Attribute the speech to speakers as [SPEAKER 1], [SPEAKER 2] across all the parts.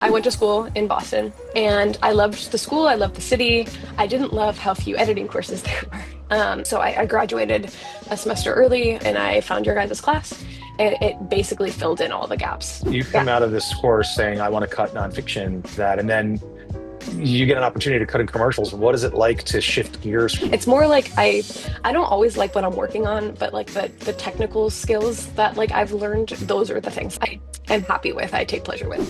[SPEAKER 1] I went to school in Boston and I loved the school. I loved the city. I didn't love how few editing courses there were. So I graduated a semester early and I found your guys' class and it basically filled in all the gaps.
[SPEAKER 2] You
[SPEAKER 1] Yeah.
[SPEAKER 2] come out of this course saying, I want to cut nonfiction, that, and then you get an opportunity to cut in commercials. What is it like to shift gears?
[SPEAKER 1] It's more like I don't always like what I'm working on, but like the technical skills that like I've learned, those are the things I am happy with. I take pleasure with.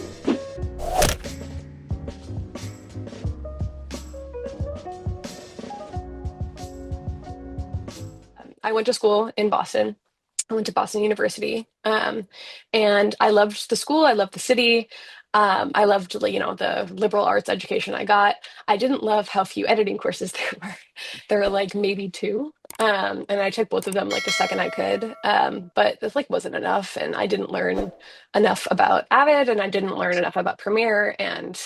[SPEAKER 1] I went to school in Boston. I went to Boston University, and I loved the school. I loved the city. I loved, the liberal arts education I got. I didn't love how few editing courses there were. There were like maybe two, and I took both of them like the second I could. But it like wasn't enough, and I didn't learn enough about Avid, and I didn't learn enough about Premiere, and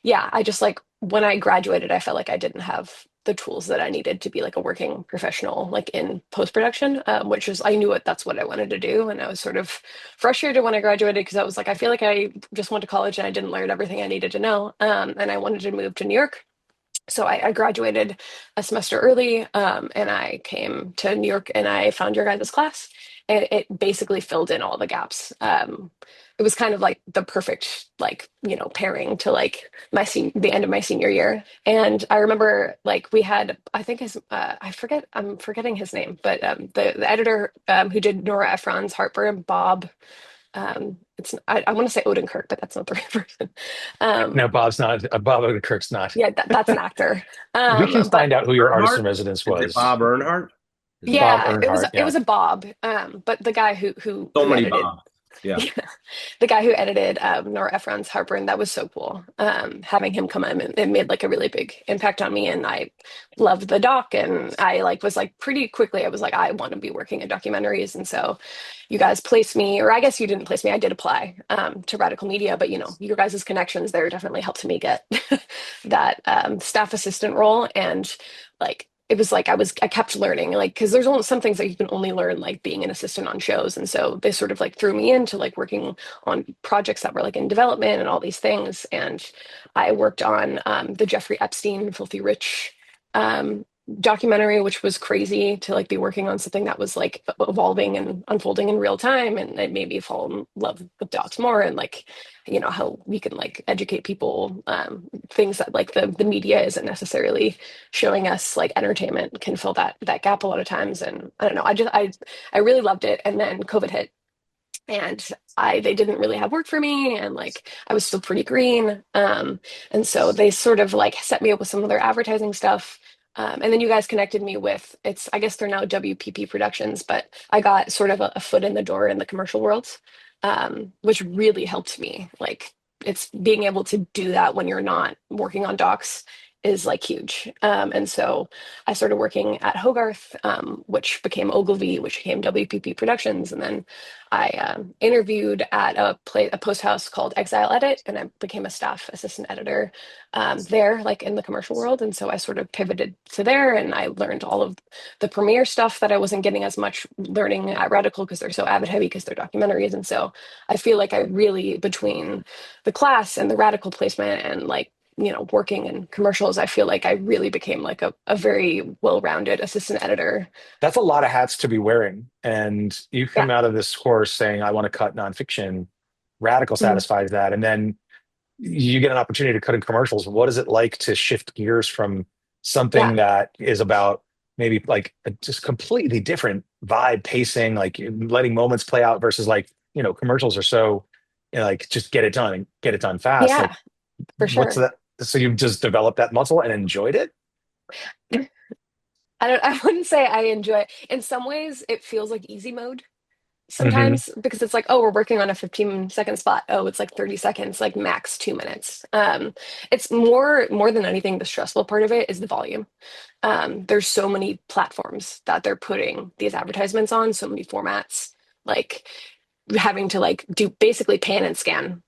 [SPEAKER 1] yeah, I just like when I graduated, I felt like I didn't have the tools that I needed to be like a working professional, like in post production, which is I knew that's what I wanted to do, and I was sort of frustrated when I graduated because I was like, I feel like I just went to college and I didn't learn everything I needed to know, and I wanted to move to New York. So I graduated a semester early, and I came to New York and I found your guys' class. And it basically filled in all the gaps. It was kind of like the perfect, like, pairing to like the end of my senior year. And I remember like we had, I think I'm forgetting his name, but the editor who did Nora Ephron's Heartburn, Bob, I want to say Odenkirk, but that's not the right person. Um,
[SPEAKER 2] No, Bob's not. Bob Odenkirk's not.
[SPEAKER 1] yeah, that's an actor.
[SPEAKER 2] We can
[SPEAKER 1] But
[SPEAKER 2] find out who your artist in
[SPEAKER 3] Earnhart?
[SPEAKER 2] residence
[SPEAKER 3] Is it
[SPEAKER 2] was.
[SPEAKER 3] Bob Earnhardt? Is it
[SPEAKER 2] Bob
[SPEAKER 1] yeah, it was
[SPEAKER 2] Earnhardt.
[SPEAKER 1] it
[SPEAKER 2] Yeah.
[SPEAKER 1] was a Bob, but the guy who
[SPEAKER 3] so
[SPEAKER 1] who
[SPEAKER 3] many
[SPEAKER 1] edited,
[SPEAKER 3] Bob? Yeah.
[SPEAKER 1] yeah, the guy who edited Nora Ephron's Heartburn, that was so cool. Having him come in, and it made like a really big impact on me, and I loved the doc, and I like was like pretty quickly, I was like, I want to be working in documentaries, and so you guys placed me, or I guess you didn't place me, I did apply to Radical Media, but your guys' connections there definitely helped me get that staff assistant role, and like it was like I kept learning, like, because there's only some things that you can only learn like being an assistant on shows, and so they sort of like threw me into like working on projects that were like in development and all these things. And I worked on the Jeffrey Epstein Filthy Rich um, documentary, which was crazy to like be working on something that was like evolving and unfolding in real time, and it made me fall in love with docs more, and like how we can like educate people, things that like the media isn't necessarily showing us, like entertainment can fill that gap a lot of times. And I don't know, I really loved it. And then COVID hit, and they didn't really have work for me, and like I was still pretty green, and so they sort of like set me up with some of their advertising stuff. And then you guys connected me with, it's, I guess they're now WPP Productions, but I got sort of a foot in the door in the commercial world, which really helped me. Like it's being able to do that when you're not working on docs is like huge. And so I started working at Hogarth, which became Ogilvy, which became WPP Productions, and then I interviewed at a post house called Exile Edit, and I became a staff assistant editor there, like in the commercial world. And so I sort of pivoted to there, and I learned all of the Premiere stuff that I wasn't getting as much learning at Radical because they're so Avid heavy because they're documentaries. And so I feel like I really, between the class and the Radical placement and like working in commercials, I feel like I really became like a very well-rounded assistant editor.
[SPEAKER 2] That's a lot of hats to be wearing. And you come
[SPEAKER 1] Yeah.
[SPEAKER 2] out of this course saying, I want to cut nonfiction. Radical
[SPEAKER 1] Mhm.
[SPEAKER 2] satisfies that. And then you get an opportunity to cut in commercials. What is it like to shift gears from
[SPEAKER 1] Yeah.
[SPEAKER 2] something that is about maybe like a just completely different vibe, pacing, like letting moments play out versus like, commercials are so, like just get it done and get it done fast. Like,
[SPEAKER 1] Yeah, for
[SPEAKER 2] what's
[SPEAKER 1] sure.
[SPEAKER 2] that? So you've just developed that muscle and enjoyed it?
[SPEAKER 1] I wouldn't say I enjoy it. In some ways, it feels like easy mode
[SPEAKER 2] Hmm.
[SPEAKER 1] sometimes because it's like, oh, we're working on a 15-second spot. Oh, it's like 30 seconds, like max 2 minutes. It's more than anything, the stressful part of it is the volume. There's so many platforms that they're putting these advertisements on, so many formats, like having to like do basically pan and scan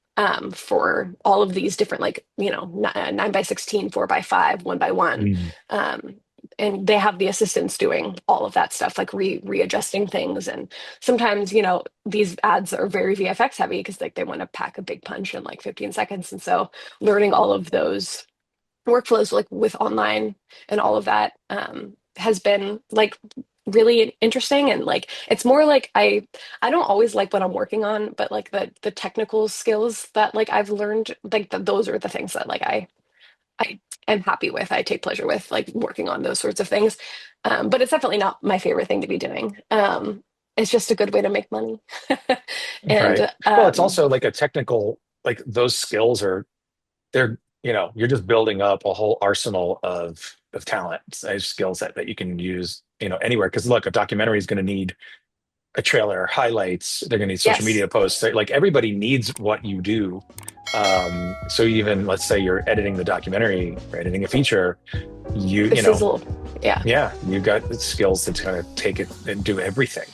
[SPEAKER 1] for all of these different like 9 by 16, 4 by 5, 1 by 1. Um, and they have the assistants doing all of that stuff, like readjusting things. And sometimes, these ads are very VFX heavy because like they want to pack a big punch in like 15 seconds. And so learning all of those workflows like with online and all of that has been like really interesting. And like it's more like I don't always like what I'm working on, but like the technical skills that like I've learned, like those are the things that like I am happy with. I take pleasure with like working on those sorts of things. But it's definitely not my favorite thing to be doing. It's just a good way to make money.
[SPEAKER 2] Right.
[SPEAKER 1] And
[SPEAKER 2] Well, it's also like a technical, like those skills are, they're, you're just building up a whole arsenal of talent, a skill set that you can use, anywhere. Because look, a documentary is going to need a trailer, highlights, they're going to need social
[SPEAKER 1] yes,
[SPEAKER 2] media posts. Like everybody needs what you do. So even let's say you're editing the documentary or editing a feature, you
[SPEAKER 1] the
[SPEAKER 2] you know,
[SPEAKER 1] sizzle. Yeah.
[SPEAKER 2] yeah, you've got the skills to kind of take it and do everything.